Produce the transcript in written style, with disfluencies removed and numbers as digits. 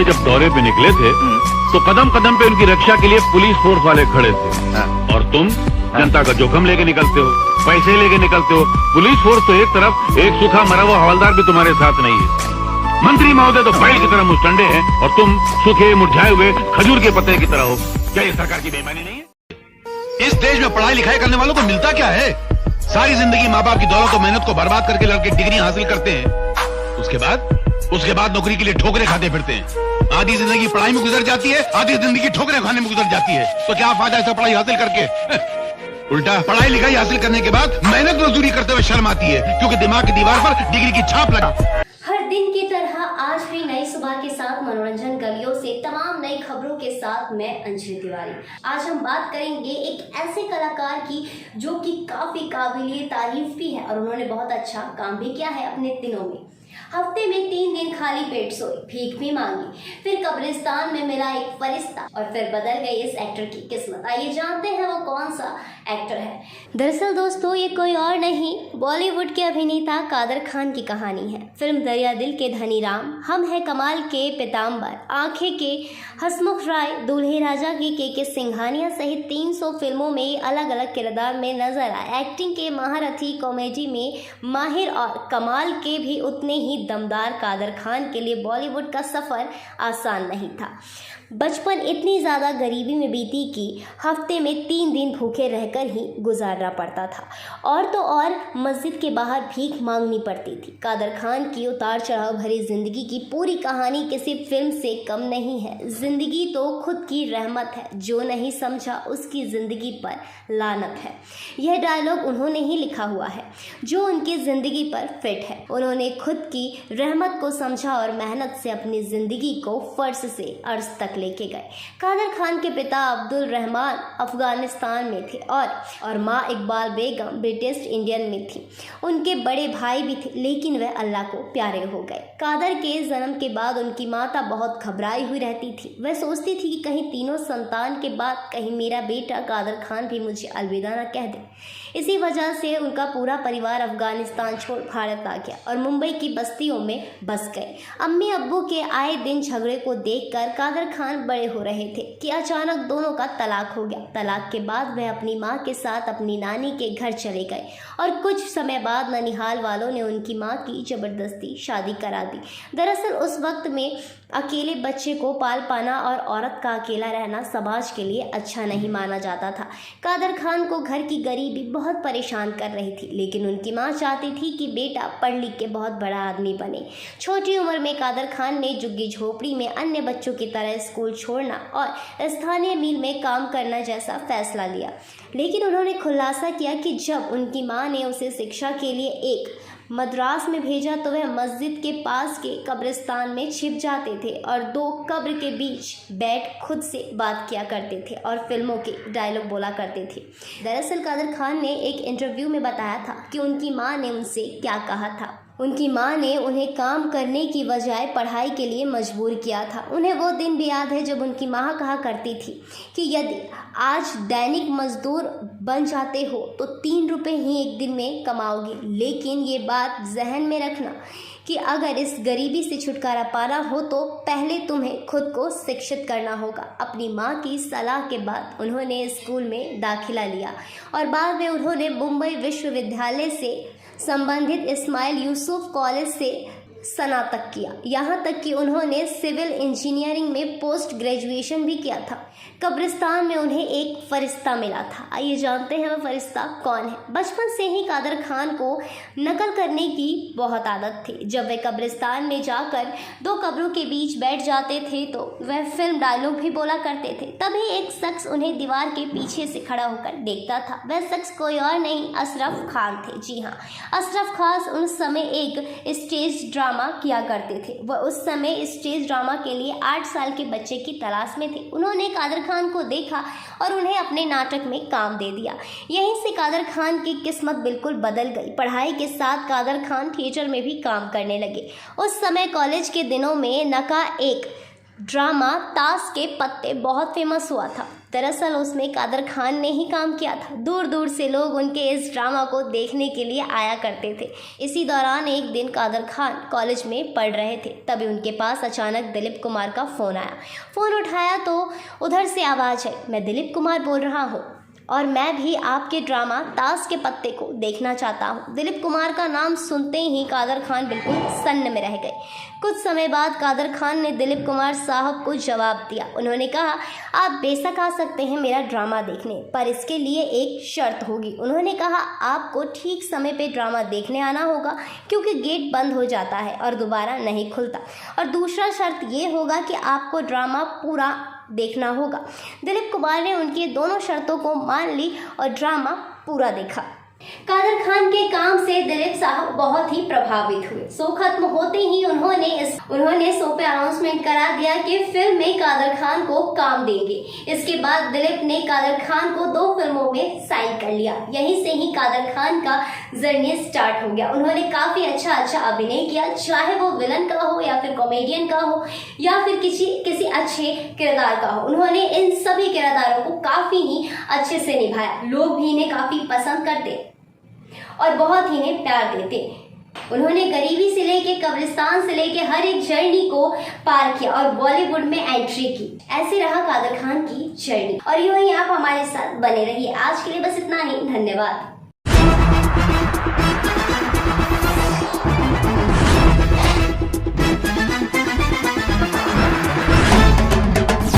जब दौरे पे निकले थे तो कदम कदम पे उनकी रक्षा के लिए पुलिस फोर्स वाले खड़े थे। और तुम जनता का जोखिम लेके निकलते हो, पैसे लेके निकलते हो। पुलिस फोर्स तो एक तरफ, एक सूखा मरा हुआ हवलदार भी तुम्हारे साथ नहीं है। मंत्री महोदय तो बैल की तरह मुस्टंडे हैं और तुम सूखे मुरझाए हुए खजूर के पत्ते की तरह हो। क्या ये सरकार की बेईमानी नहीं है? इस देश में पढ़ाई लिखाई करने वालों को मिलता क्या है? सारी जिंदगी माँ बाप की दौलत और मेहनत को बर्बाद करके लड़के डिग्री हासिल करते हैं। उसके बाद नौकरी के लिए ठोकरें खाते फिरते हैं। आधी जिंदगी पढ़ाई में गुजर जाती है, आधी जिंदगी ठोकरें खाने में गुजर जाती है। तो क्या फायदा ऐसा पढ़ाई हासिल करके? उल्टा पढ़ाई लिखाई हासिल करने के बाद मेहनत मजदूरी करते हुए शर्म आती है, क्योंकि दिमाग की दीवार पर डिग्री की छाप लगा। हर दिन की तरह आज भी नई सुबह के साथ मनोरंजन गलियों से तमाम नई खबरों के साथ मैं अंजलि तिवारी। आज हम बात करेंगे एक ऐसे कलाकार की जो कि काफी काबिले तारीफ भी है और उन्होंने बहुत अच्छा काम भी किया है अपने दिनों में। हफ्ते में 3 दिन खाली पेट सोए, भीख भी मांगी, फिर कब्रिस्तान में मिला एक फरिश्ता और फिर बदल गई इस एक्टर की किस्मत। आइए जानते हैं वो कौन सा एक्टर है। दरअसल दोस्तों ये कोई और नहीं, बॉलीवुड के अभिनेता कादर खान की कहानी है। फिल्म दरिया दिल के धनी राम, हम है कमाल के पीताम्बर, आंखें के हसमुख राय, दूल्हे राजा की के सिंघानिया सहित 300 फिल्मों में अलग अलग किरदार में नजर आए। एक्टिंग के महारथी, कॉमेडी में माहिर और कमाल के भी उतने ही दमदार कादर खान के लिए बॉलीवुड का सफर आसान नहीं था। बचपन इतनी ज़्यादा गरीबी में बीती कि हफ्ते में 3 दिन भूखे रहकर ही गुजारना पड़ता था और तो और मस्जिद के बाहर भीख मांगनी पड़ती थी। कादर खान की उतार चढ़ाव भरी ज़िंदगी की पूरी कहानी किसी फिल्म से कम नहीं है। ज़िंदगी तो खुद की रहमत है, जो नहीं समझा उसकी ज़िंदगी पर लानत है। यह डायलॉग उन्होंने ही लिखा हुआ है जो उनकी ज़िंदगी पर फिट है। उन्होंने खुद की रहमत को समझा और मेहनत से अपनी ज़िंदगी को फर्श से अर्श तक लेके गए। कादर खान के पिता अब्दुल रहमान अफगानिस्तान में थे और माँ इकबाल बेगम ब्रिटिश इंडियन में थी। उनके बड़े भाई भी थे, लेकिन वह अल्लाह को प्यारे हो गए। कादर के जन्म के बाद उनकी माता बहुत घबराई हुई रहती थी। वह सोचती थी कि कहीं तीनों संतान के बाद कहीं मेरा बेटा कादर खान भी मुझे अलविदा न कह दे। इसी वजह से उनका पूरा परिवार अफगानिस्तान छोड़ भारत आ गया और मुंबई की बस्तियों में बस गए। अम्मी अब्बू के आए दिन झगड़े को देखकर कादर खान बड़े हो रहे थे कि अचानक दोनों का तलाक हो गया। तलाक के बाद वह अपनी मां के साथ अपनी नानी के घर चले गए और कुछ समय बाद ननिहाल वालों ने उनकी मां की जबरदस्ती शादी करा दी। दरअसल उस वक्त में अकेले बच्चे को पाल पाना और औरत का अकेला रहना समाज के लिए अच्छा नहीं माना जाता था। कादर खान को घर की गरीबी बहुत परेशान कर रही थी, लेकिन उनकी मां चाहती थी कि बेटा पढ़ लिख के बहुत बड़ा आदमी बने। छोटी उम्र में कादर खान ने झुग्गी झोपड़ी में अन्य बच्चों की तरह स्कूल छोड़ना और स्थानीय मिल में काम करना जैसा फैसला लिया। लेकिन उन्होंने खुलासा किया कि जब उनकी मां ने उसे शिक्षा के लिए एक मद्रास में भेजा तो वह मस्जिद के पास के कब्रिस्तान में छिप जाते थे और 2 कब्र के बीच बैठ खुद से बात किया करते थे और फिल्मों के डायलॉग बोला करते थे। दरअसल कादर खान ने एक इंटरव्यू में बताया था कि उनकी मां ने उनसे क्या कहा था। उनकी मां ने उन्हें काम करने की बजाय पढ़ाई के लिए मजबूर किया था। उन्हें वो दिन भी याद है जब उनकी मां कहा करती थी कि यदि आज दैनिक मजदूर बन जाते हो तो 3 रुपए ही एक दिन में कमाओगे, लेकिन ये बात जहन में रखना कि अगर इस गरीबी से छुटकारा पाना हो तो पहले तुम्हें खुद को शिक्षित करना होगा। अपनी मां की सलाह के बाद उन्होंने स्कूल में दाखिला लिया और बाद में उन्होंने मुंबई विश्वविद्यालय से संबंधित इस्माइल यूसुफ कॉलेज से स्नातक किया। यहाँ तक कि उन्होंने सिविल इंजीनियरिंग में पोस्ट ग्रेजुएशन भी किया था। कब्रिस्तान में उन्हें एक फरिश्ता मिला था। आइए जानते हैं वह फरिश्ता कौन है। बचपन से ही कादर खान को नकल करने की बहुत आदत थी। जब वे कब्रिस्तान में जाकर 2 कब्रों के बीच बैठ जाते थे तो वह फिल्म डायलॉग भी बोला करते थे। तभी एक शख्स उन्हें दीवार के पीछे से खड़ा होकर देखता था। वह शख्स कोई और नहीं, अशरफ खान थे। जी हाँ, अशरफ खान उस समय एक स्टेज ड्रामा किया करते थे। वह उस समय स्टेज ड्रामा के लिए 8 साल के बच्चे की तलाश में थे। उन्होंने कादर खान को देखा और उन्हें अपने नाटक में काम दे दिया। यहीं से कादर खान की किस्मत बिल्कुल बदल गई। पढ़ाई के साथ कादर खान थिएटर में भी काम करने लगे। उस समय कॉलेज के दिनों में नका एक ड्रामा ताश के पत्ते बहुत फेमस हुआ था। दरअसल उसमें कादर खान ने ही काम किया था। दूर दूर से लोग उनके इस ड्रामा को देखने के लिए आया करते थे। इसी दौरान एक दिन कादर खान कॉलेज में पढ़ रहे थे, तभी उनके पास अचानक दिलीप कुमार का फ़ोन आया। फ़ोन उठाया तो उधर से आवाज़ आई, मैं दिलीप कुमार बोल रहा हूँ और मैं भी आपके ड्रामा ताश के पत्ते को देखना चाहता हूँ। दिलीप कुमार का नाम सुनते ही कादर खान बिल्कुल सन्न में रह गए। कुछ समय बाद कादर खान ने दिलीप कुमार साहब को जवाब दिया। उन्होंने कहा, आप बेशक आ सकते हैं मेरा ड्रामा देखने, पर इसके लिए एक शर्त होगी। उन्होंने कहा, आपको ठीक समय पे ड्रामा देखने आना होगा क्योंकि गेट बंद हो जाता है और दोबारा नहीं खुलता, और दूसरा शर्त ये होगा कि आपको ड्रामा पूरा देखना होगा। दिलीप कुमार ने उनकी दोनों शर्तों को मान ली और ड्रामा पूरा देखा। कादर खान के काम से दिलीप साहब बहुत ही प्रभावित हुए। शो खत्म होते ही उन्होंने शो पे अनाउंसमेंट करा दिया कि फिल्म में कादर खान को काम देंगे। इसके बाद दिलीप ने कादर खान को 2 फिल्मों में साइन कर लिया। यहीं से ही कादर खान का जर्नी स्टार्ट हो गया। उन्होंने काफी अच्छा अभिनय किया, चाहे वो विलन का हो या फिर कॉमेडियन का हो या फिर किसी अच्छे किरदार का हो। उन्होंने इन सभी किरदारों को काफी ही अच्छे से निभाया। लोग भी इन्हें काफी पसंद करते और बहुत ही इन्हें प्यार देते। उन्होंने गरीबी से लेके कब्रिस्तान से लेके हर एक जर्नी को पार किया और बॉलीवुड में एंट्री की। ऐसे रहा कादर खान की जर्नी और यूं ही आप हमारे साथ बने रहिए। आज के लिए बस इतना ही, धन्यवाद।